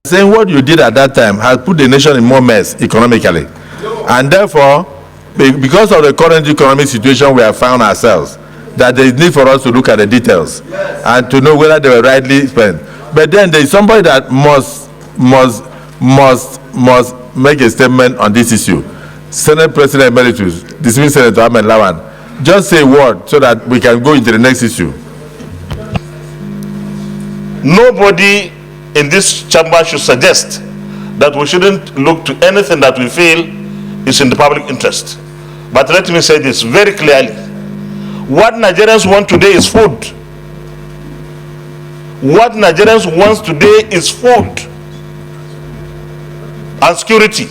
Saying what you did at that time has put the nation in more mess economically. And therefore, because of the current economic situation we have found ourselves, that there is need for us to look at the details and to know whether they were rightly spent. But then there is somebody that must make a statement on this issue. Senate President Emeritus, dismissed Senator Ahmed Lawan. Just say a word so that we can go into the next issue. Nobody in this chamber should suggest that we shouldn't look to anything that we feel is in the public interest. But let me say this very clearly. What Nigerians want today is food. What Nigerians want today is food and security.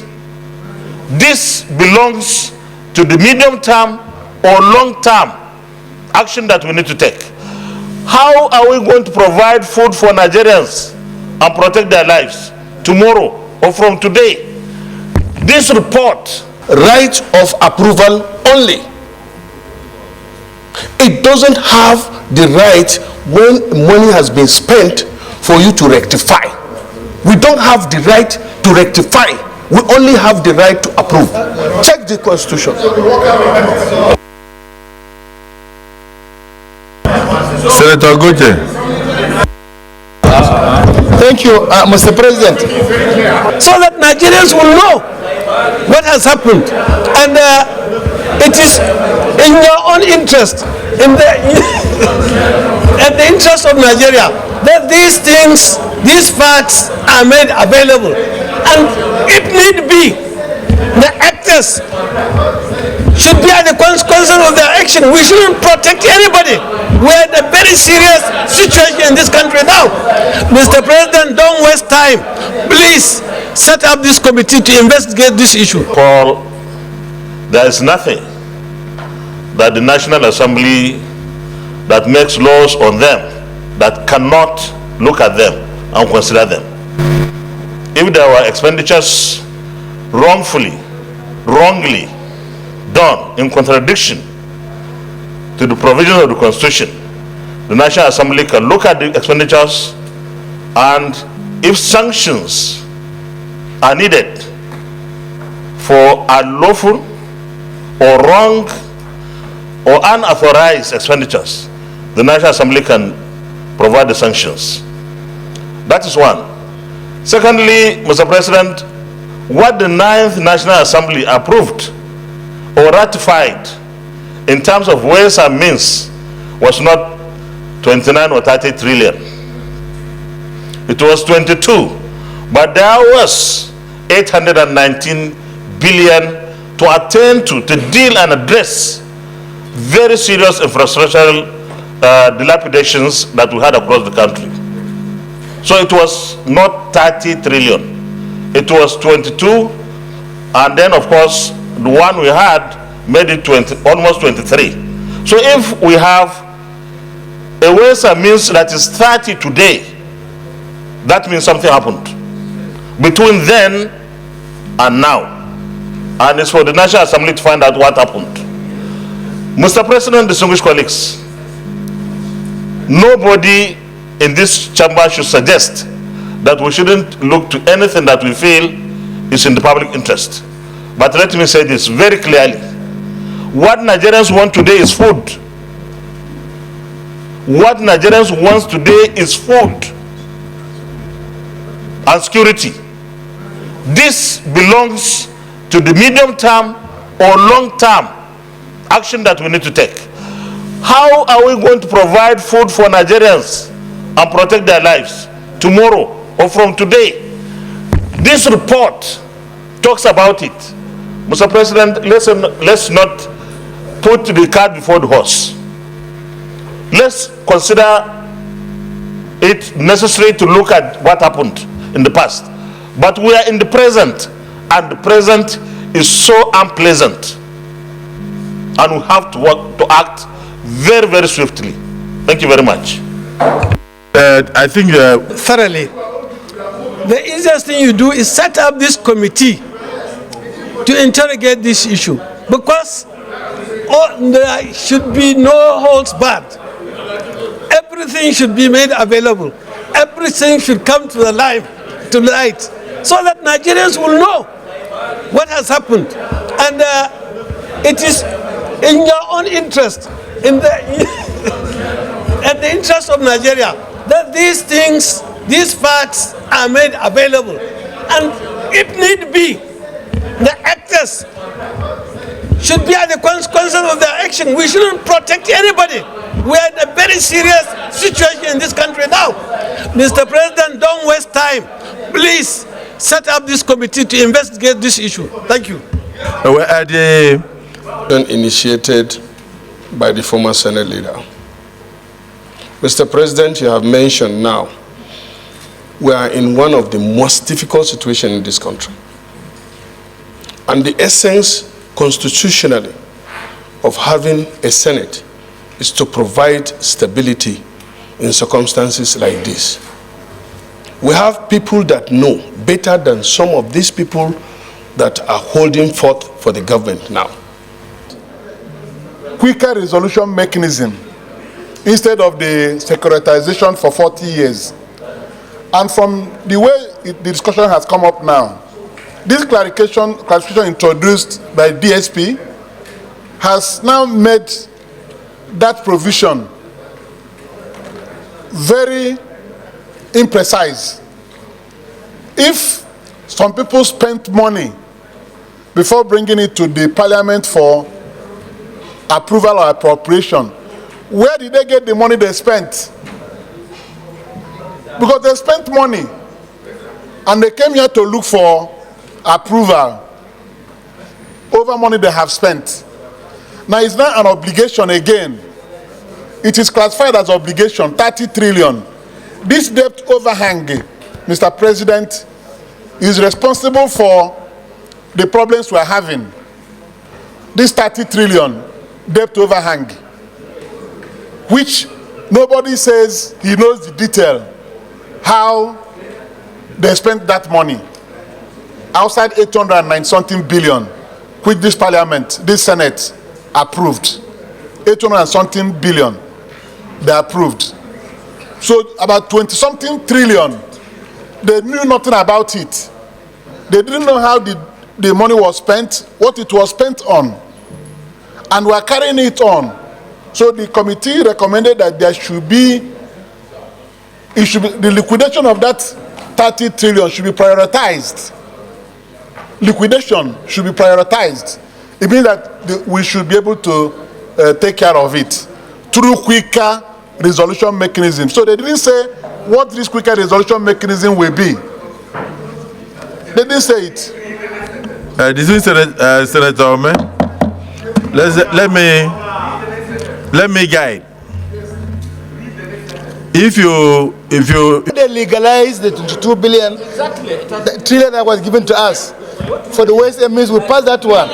This belongs to the medium term or long term action that we need to take. How are we going to provide food for Nigerians and protect their lives tomorrow or from today? This report, right of approval only. It doesn't have the right when money has been spent for you to rectify. We don't have the right to rectify. We only have the right to approve. Check the constitution. Senator Goje. Thank you, Mr. President. So that Nigerians will know what has happened, and it is in your own interest, in the interest of Nigeria, that these things, these facts are made available, and if need be, the actors should be at the consequences of their action. We shouldn't protect anybody. We're in a very serious situation in this country now. Mr. President, don't waste time. Please set up this committee to investigate this issue. Paul, there is nothing that the National Assembly that makes laws on them that cannot look at them and consider them. If there were expenditures wrongly done in contradiction to the provisions of the Constitution, the National Assembly can look at the expenditures, and if sanctions are needed for unlawful or wrong or unauthorized expenditures, the National Assembly can provide the sanctions. That is one. Secondly, Mr. President, what the 9th National Assembly approved or ratified in terms of ways and means was not 29 or 30 trillion. It was 22, but there was 819 billion to attend to deal and address very serious infrastructural dilapidations that we had across the country. So it was not 30 trillion, it was 22, and then of course the one we had made it almost 23. So if we have a ways and means that is 30 today, that means something happened between then and now, and it's for the National Assembly to find out what happened. Mr. President, distinguished colleagues, nobody in this chamber should suggest that we shouldn't look to anything that we feel is in the public interest. But let me say this very clearly. What Nigerians want today is food. What Nigerians want today is food and security. This belongs to the medium term or long term action that we need to take. How are we going to provide food for Nigerians and protect their lives tomorrow or from today? This report talks about it. Mr. President, let's not put the cart before the horse. Let's consider it necessary to look at what happened in the past. But we are in the present, and the present is so unpleasant. And we have to act very, very swiftly. Thank you very much. I think thoroughly. The easiest thing you do is set up this committee to interrogate this issue, because there should be no holds barred. Everything should be made available. Everything should come to the light to light, so that Nigerians will know what has happened. And it is in your own interest, in the and the interest of Nigeria, that these things, these facts are made available. And if need be, the actors should be at the consequences of their action. We shouldn't protect anybody. We are in a very serious situation in this country now. Mr. President, don't waste time. Please set up this committee to investigate this issue. Thank you. Initiated by the former Senate leader. Mr. President, you have mentioned now, we are in one of the most difficult situations in this country. And the essence, constitutionally, of having a Senate is to provide stability in circumstances like this. We have people that know better than some of these people that are holding forth for the government now. Quicker resolution mechanism instead of the securitization for 40 years. And from the way the discussion has come up now, this clarification introduced by DSP has now made that provision very imprecise. If some people spent money before bringing it to the parliament for approval or appropriation, where did they get the money they spent? Because they spent money and they came here to look for approval over money they have spent. Now it's not an obligation again. It is classified as obligation, 30 trillion. This debt overhang, Mr. President, is responsible for the problems we're having. This 30 trillion debt overhang, which nobody says he knows the detail, how they spent that money. Outside 809 something billion, which this parliament, this Senate approved. 800 something billion, they approved. So about 20 something trillion, they knew nothing about it. They didn't know how the money was spent, what it was spent on. And we are carrying it on. So the committee recommended that there should be, the liquidation of that 30 trillion should be prioritized. Liquidation should be prioritized. It means that we should be able to take care of it through quicker resolution mechanism. So they didn't say what this quicker resolution mechanism will be. They didn't say it. Senator Ome, let me guide. If you they legalize the 22 billion the trillion that was given to us for the waste, it means we pass that one.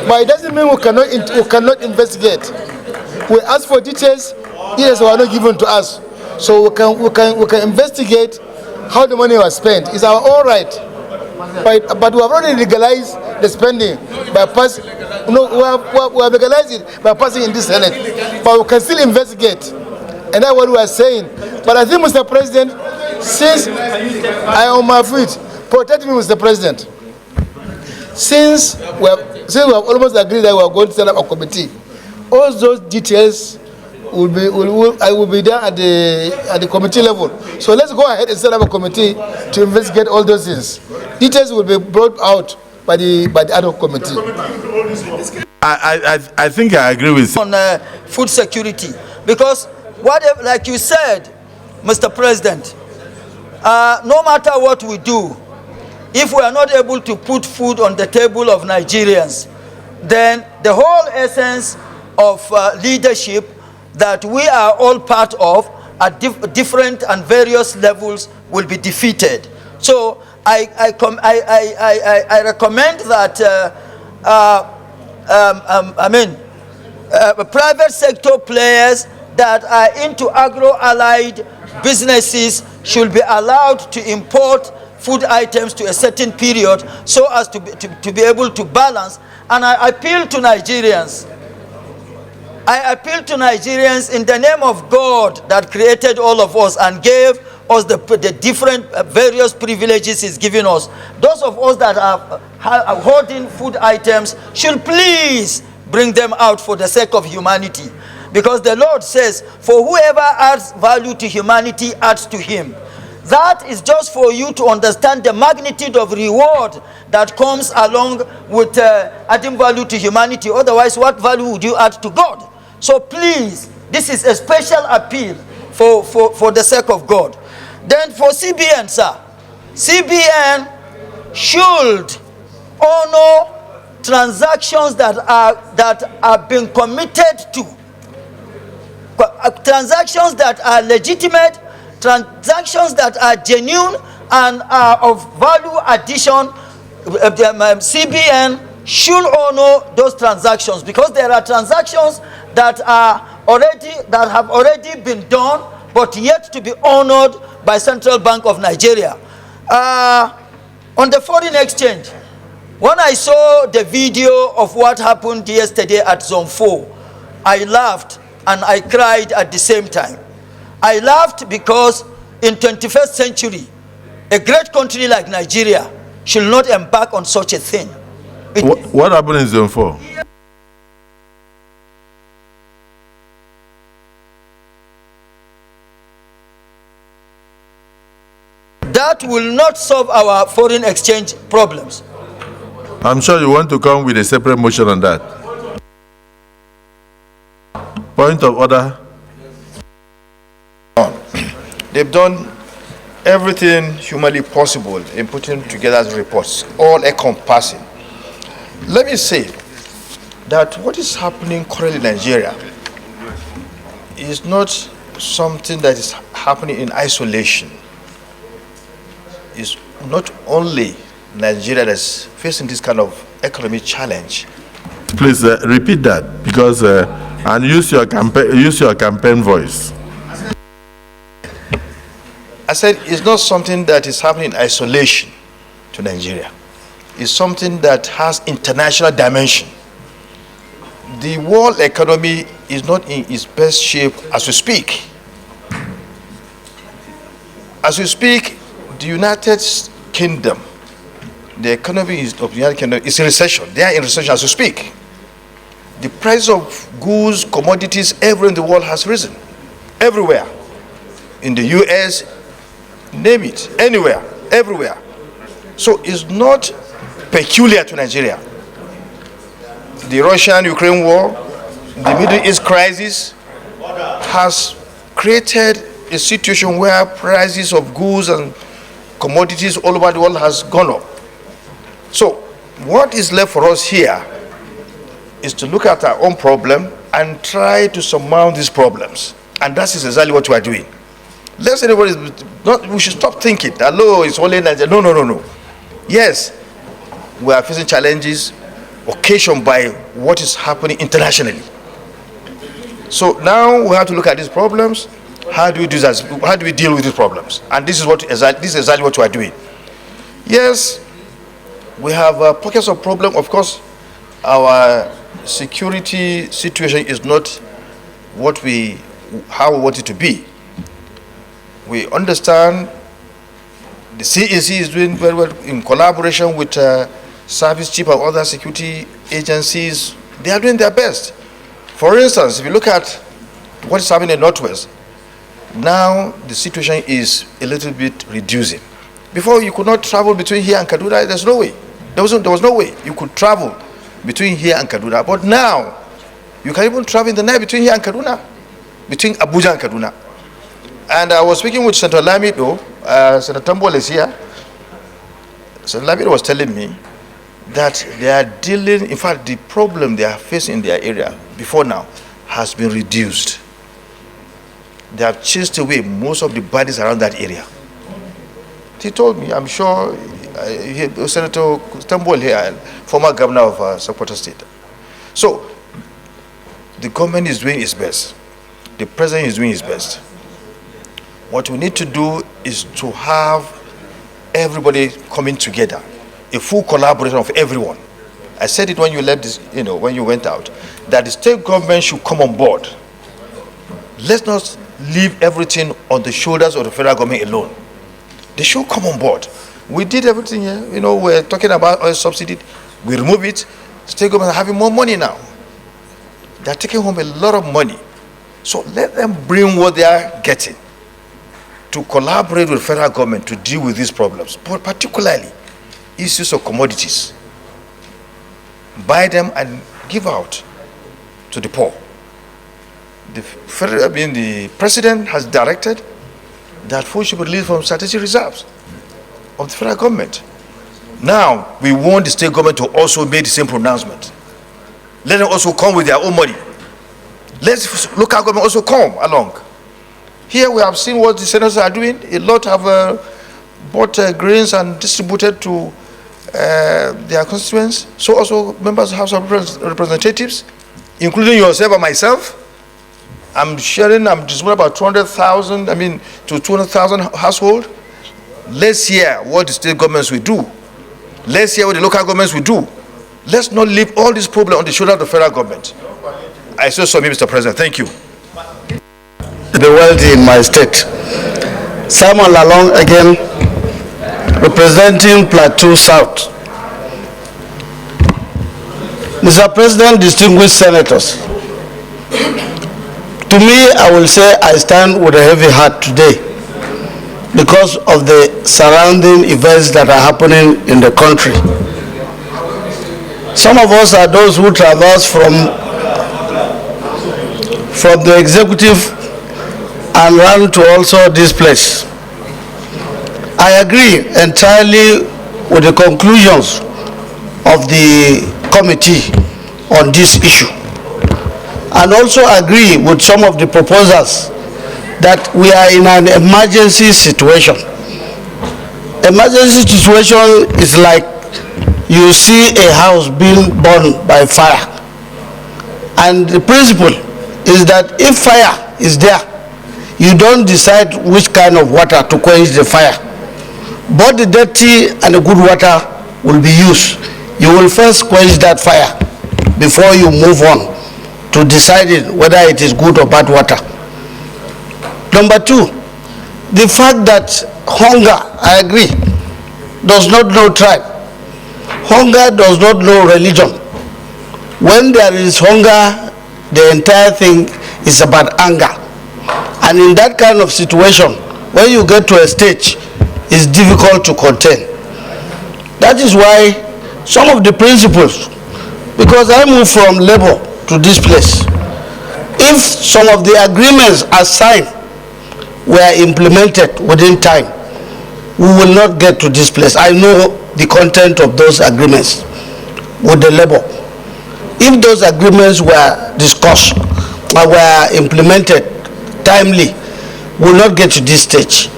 But it doesn't mean we cannot investigate. We ask for details, yes, were not given to us, so we can investigate how the money was spent. It's our own right. But we have already legalized the spending by passing. No, we have legalized it by passing in this Senate. But we can still investigate. And that's what we are saying. But I think, Mr. President, since I am on my feet, protect me, Mr. President. Since we have almost agreed that we are going to set up a committee, all those details will be done at the committee level. So let's go ahead and set up a committee to investigate all those things. Details will be brought out by the ad hoc committee. I think I agree with you. On food security, because whatever, like you said, Mr. President, no matter what we do, if we are not able to put food on the table of Nigerians, then the whole essence of leadership that we are all part of at different and various levels will be defeated. So I recommend that private sector players that are into agro-allied businesses should be allowed to import food items to a certain period so as to be able to balance. And I appeal to Nigerians. I appeal to Nigerians in the name of God that created all of us and gave us the different various privileges he's giving us. Those of us that are hoarding food items should please bring them out for the sake of humanity. Because the Lord says, for whoever adds value to humanity adds to him. That is just for you to understand the magnitude of reward that comes along with adding value to humanity. Otherwise, what value would you add to God? So please, this is a special appeal for the sake of God. Then for CBN, sir, CBN should honor transactions that are being committed to. Transactions that are legitimate, transactions that are genuine and are of value addition. CBN should honor those transactions, because there are transactions that have already been done but yet to be honored by Central Bank of Nigeria. On the foreign exchange, when I saw the video of what happened yesterday at Zone 4, I laughed and I cried at the same time. I laughed because in 21st century, a great country like Nigeria should not embark on such a thing. What happened in Zone 4? That will not solve our foreign exchange problems. I'm sure you want to come with a separate motion on that. Point of order. They've done everything humanly possible in putting together the reports, all encompassing. Let me say that what is happening currently in Nigeria is not something that is happening in isolation. It's not only Nigeria that's facing this kind of economic challenge. Please repeat that, because and use your campaign voice. I said it's not something that is happening in isolation to Nigeria. It's something that has international dimension. The world economy is not in its best shape as we speak. As we speak, the United Kingdom, the economy of the United Kingdom is in recession. They are in recession as we speak. The price of goods, commodities everywhere in the world has risen. Everywhere. In the US, name it, anywhere, everywhere. So it's not peculiar to Nigeria. The Russian-Ukraine war, the Middle East crisis has created a situation where prices of goods and commodities all over the world has gone up. So what is left for us here is to look at our own problem and try to surmount these problems. And that is exactly what we are doing. Let's everybody not, we should stop thinking that, no, it's only Nigeria. No. Yes, we are facing challenges occasioned by what is happening internationally. So now we have to look at these problems. How do we do that? How do we deal with these problems? And this is exactly what we are doing. Yes, we have pockets of problem. Of course, our security situation is not how we want it to be. We understand the CAC is doing very well in collaboration with Service Chief and other security agencies. They are doing their best. For instance, if you look at what is happening in the Northwest, now the situation is a little bit reducing. Before, you could not travel between here and Kaduna. There's no way. There was no way you could travel between here and Kaduna. But now, you can even travel in the night between here and Kaduna, between Abuja and Kaduna. And I was speaking with Senator Lamido. Senator Tambol is here. Senator Lamido was telling me that they are dealing, in fact, the problem they are facing in their area before now has been reduced. They have chased away most of the bodies around that area. He told me, I'm sure, Senator Tambol here, former governor of Sokoto State. So, the government is doing its best. The president is doing his best. What we need to do is to have everybody coming together, a full collaboration of everyone. I said it when you left this, when you went out, that the state government should come on board. Let's not leave everything on the shoulders of the federal government alone. They should come on board. We did everything here. You know, we're talking about oil subsidy. We remove it. State governments are having more money now. They're taking home a lot of money. So let them bring what they are getting to collaborate with federal government to deal with these problems, but particularly issues of commodities. Buy them and give out to the poor. The president has directed that food should be released from strategic reserves of the federal government. Now, we want the state government to also make the same pronouncement. Let them also come with their own money. Let local government also come along. Here we have seen what the senators are doing. A lot have bought grains and distributed to their constituents. So also members of the House of Representatives, including yourself and myself. I'm distributing about 200,000, to 200,000 households. Let's hear what the state governments will do. Let's hear what the local governments will do. Let's not leave all this problem on the shoulder of the federal government. I so submit, Mr. President. Thank you. The wealthy in my state. Simon Lawan again, representing Plateau South. Mr. President, distinguished senators, to me, I will say I stand with a heavy heart today because of the surrounding events that are happening in the country. Some of us are those who traverse from the executive and run to also this place. I agree entirely with the conclusions of the committee on this issue, and also agree with some of the proposals that we are in an emergency situation. Emergency situation is like you see a house being burned by fire, and the principle is that if fire is there, you don't decide which kind of water to quench the fire. Both the dirty and the good water will be used. You will first quench that fire before you move on to deciding whether it is good or bad water. Number two, the fact that hunger, I agree, does not know tribe. Hunger does not know religion. When there is hunger, the entire thing is about anger. And in that kind of situation, when you get to a stage, it's difficult to contain. That is why some of the principles, because I moved from Labour to this place, if some of the agreements are signed were implemented within time, we will not get to this place. I know the content of those agreements with the Labour. If those agreements were discussed or were implemented timely, we will not get to this stage.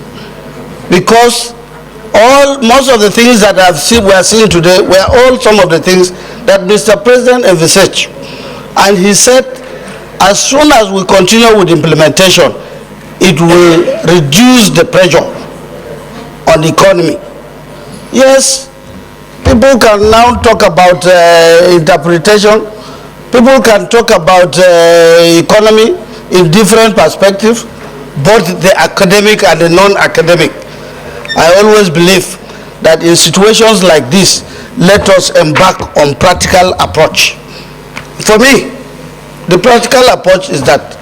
Because most of the things that we are seeing today were all some of the things that Mr. President envisaged. And he said, as soon as we continue with implementation, it will reduce the pressure on the economy. Yes, people can now talk about interpretation. People can talk about economy in different perspectives, both the academic and the non-academic. I always believe that in situations like this, let us embark on practical approach. For me, the practical approach is that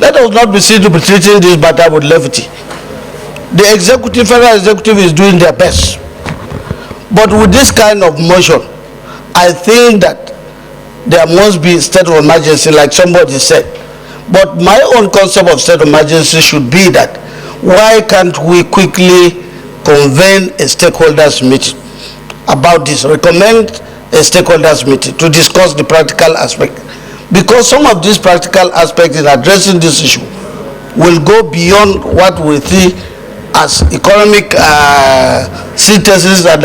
let us not be seen to be treating this matter with levity. The executive, federal executive is doing their best. But with this kind of motion, I think that there must be state of emergency, like somebody said. But my own concept of state of emergency should be that why can't we quickly convene a stakeholders meeting about this, recommend a stakeholders meeting to discuss the practical aspect. Because some of these practical aspects in addressing this issue will go beyond what we see as economic synthesis, and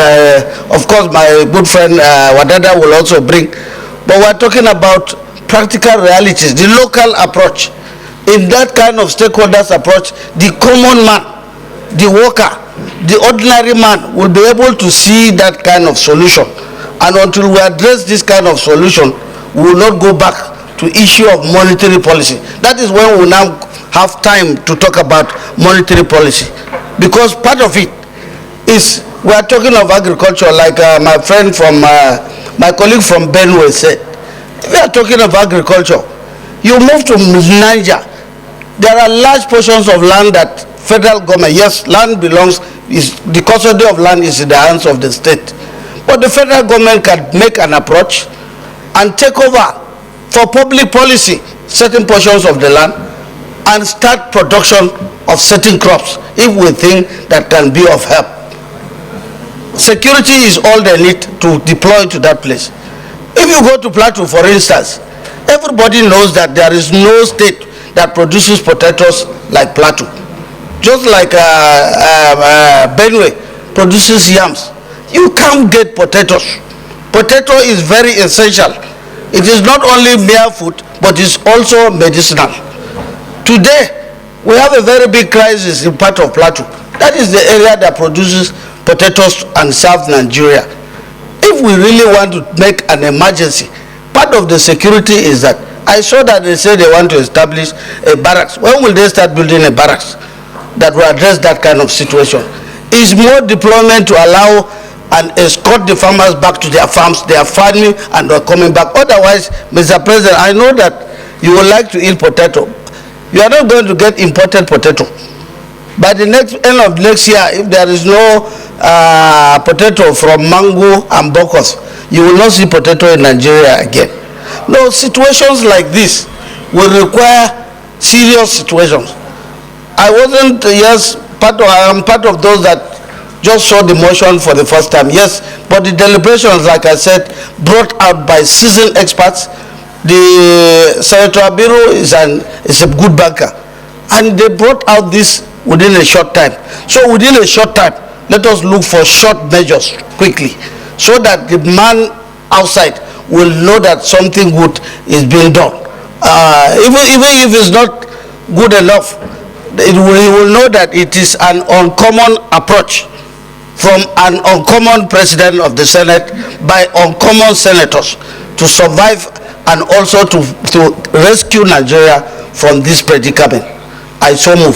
of course my good friend Wadada will also bring. But we're talking about practical realities, the local approach. In that kind of stakeholders approach, the common man, the worker, the ordinary man will be able to see that kind of solution. And until we address this kind of solution, we will not go back to issue of monetary policy. That is when we now have time to talk about monetary policy, because part of it is we are talking of agriculture, like my friend from my colleague from Benue said. We are talking of agriculture. You move to Niger, there are large portions of land that federal government, yes, land belongs, the custody of land is in the hands of the state, but the federal government can make an approach and take over for public policy certain portions of the land and start production of certain crops if we think that can be of help. Security is all they need to deploy to that place. If you go to Plateau, for instance, everybody knows that there is no state that produces potatoes like Plateau. Just like Benue produces yams. You can't get potatoes. Potato is very essential. It is not only mere food, but it's also medicinal. Today, we have a very big crisis in part of Plateau. That is the area that produces potatoes and serves Nigeria. If we really want to make an emergency, part of the security is that I saw that they say they want to establish a barracks. When will they start building a barracks that will address that kind of situation? Is more deployment to allow and escort the farmers back to their farms, they are farming and they're coming back. Otherwise, Mr. President, I know that you would like to eat potato. You are not going to get imported potato. By the end of next year, if there is no potato from Mango and Bokos, you will not see potato in Nigeria again. No, situations like this will require serious situations. I wasn't, yes, I am part of those that just saw the motion for the first time, yes, but the deliberations, like I said, brought out by seasoned experts. The Senator Abiru is a good banker, and they brought out this within a short time. So within a short time, let us look for short measures quickly, so that the man outside will know that something good is being done. Even if it's not good enough, he will know that it is an uncommon approach from an uncommon president of the Senate by uncommon senators to survive and also to rescue Nigeria from this predicament. I so move.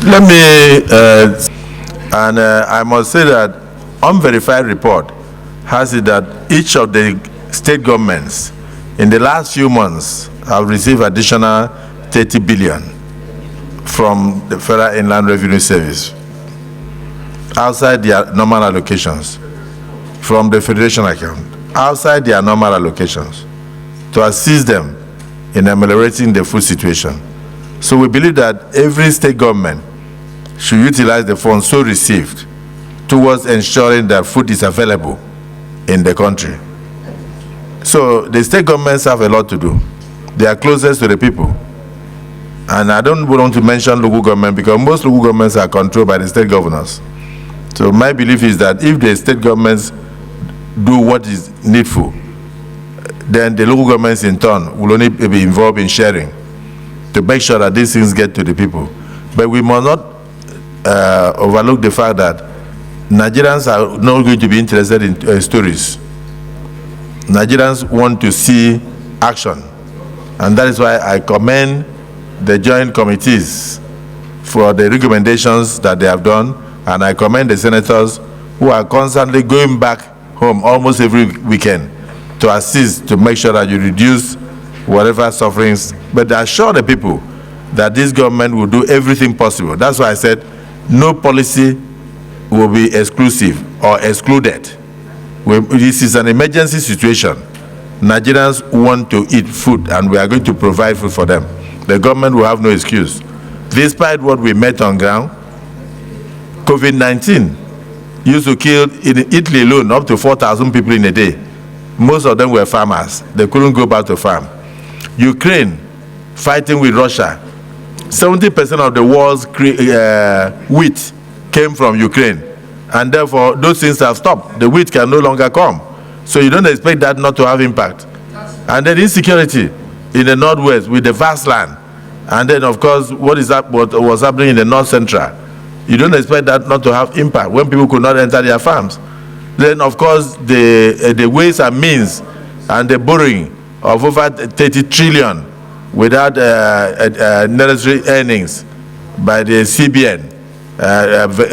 Let me, I must say that unverified report has it that each of the state governments in the last few months have received additional 30 billion from the Federal Inland Revenue Service outside their normal allocations, from the Federation account, outside their normal allocations, to assist them in ameliorating the food situation. So we believe that every state government should utilize the funds so received towards ensuring that food is available in the country. So the state governments have a lot to do. They are closest to the people. And I don't want to mention local government because most local governments are controlled by the state governors. So my belief is that if the state governments do what is needful, then the local governments in turn will only be involved in sharing to make sure that these things get to the people. But we must not overlook the fact that Nigerians are not going to be interested in stories. Nigerians want to see action. And that is why I commend the joint committees for the recommendations that they have done, and I commend the senators who are constantly going back home almost every weekend to assist to make sure that you reduce whatever sufferings, but assure the people that this government will do everything possible. That's why I said no policy will be exclusive or excluded. This is an emergency situation. Nigerians want to eat food and we are going to provide food for them. The government will have no excuse. Despite what we met on ground, COVID-19 used to kill in Italy alone up to 4,000 people in a day. Most of them were farmers. They couldn't go back to farm. Ukraine, fighting with Russia. 70% of the world's wheat came from Ukraine. And therefore, those things have stopped. The wheat can no longer come. So you don't expect that not to have impact. And then insecurity in the northwest with the vast land. And then, of course, what was happening in the north central. You don't expect that not to have impact when people could not enter their farms. Then, of course, the ways and means and the borrowing of over 30 trillion without necessary earnings by the CBN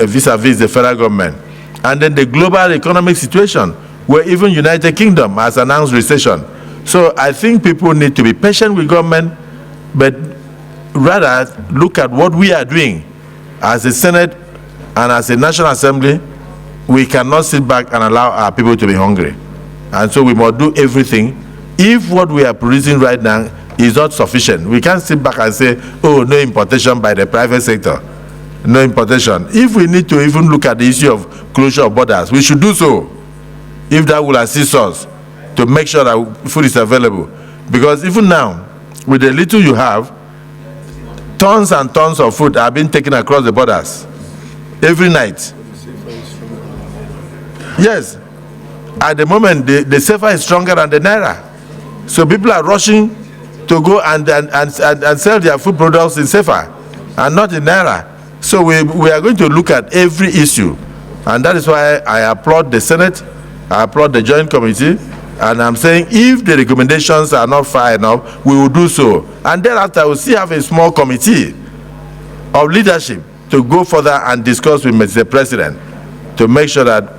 vis-a-vis the federal government. And then the global economic situation where even United Kingdom has announced recession. So I think people need to be patient with government, but rather look at what we are doing as a Senate and as a National Assembly. We cannot sit back and allow our people to be hungry. And so we must do everything. If what we are producing right now is not sufficient, we can't sit back and say, oh, no importation by the private sector, no importation. If we need to even look at the issue of closure of borders, we should do so, if that will assist us to make sure that food is available. Because even now, with the little you have, tons and tons of food are being taken across the borders every night. Yes, at the moment, the CFA is stronger than the Naira. So people are rushing to go and sell their food products in CFA and not in Naira. So we are going to look at every issue. And that is why I applaud the Senate, I applaud the Joint Committee, and I'm saying if the recommendations are not far enough, we will do so. And thereafter, we'll still have a small committee of leadership to go further and discuss with Mr. President to make sure that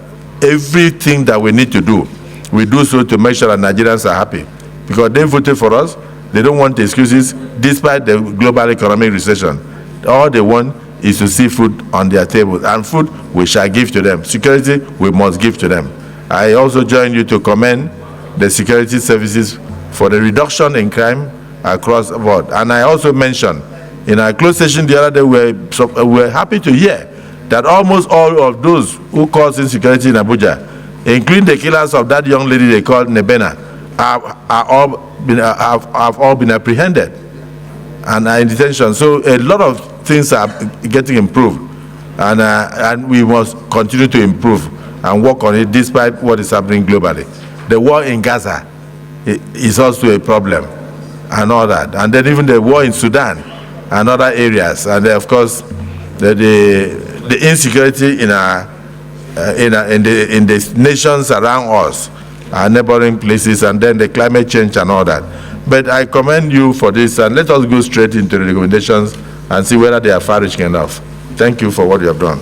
everything that we need to do, we do so to make sure that Nigerians are happy. Because they voted for us, they don't want excuses despite the global economic recession. All they want is to see food on their table, and food we shall give to them. Security we must give to them. I also join you to commend the security services for the reduction in crime across the board. And I also mentioned in our closed session the other day, we're happy to hear that almost all of those who caused insecurity in Abuja, including the killers of that young lady they called Nebena, have all been apprehended and are in detention. So a lot of things are getting improved, and we must continue to improve and work on it despite what is happening globally. The war in Gaza is also a problem and all that. And then even the war in Sudan and other areas. And then of course, the insecurity in the nations around us, our neighboring places, and then the climate change and all that. But I commend you for this, and let us go straight into the recommendations and see whether they are far-reaching enough. Thank you for what you have done.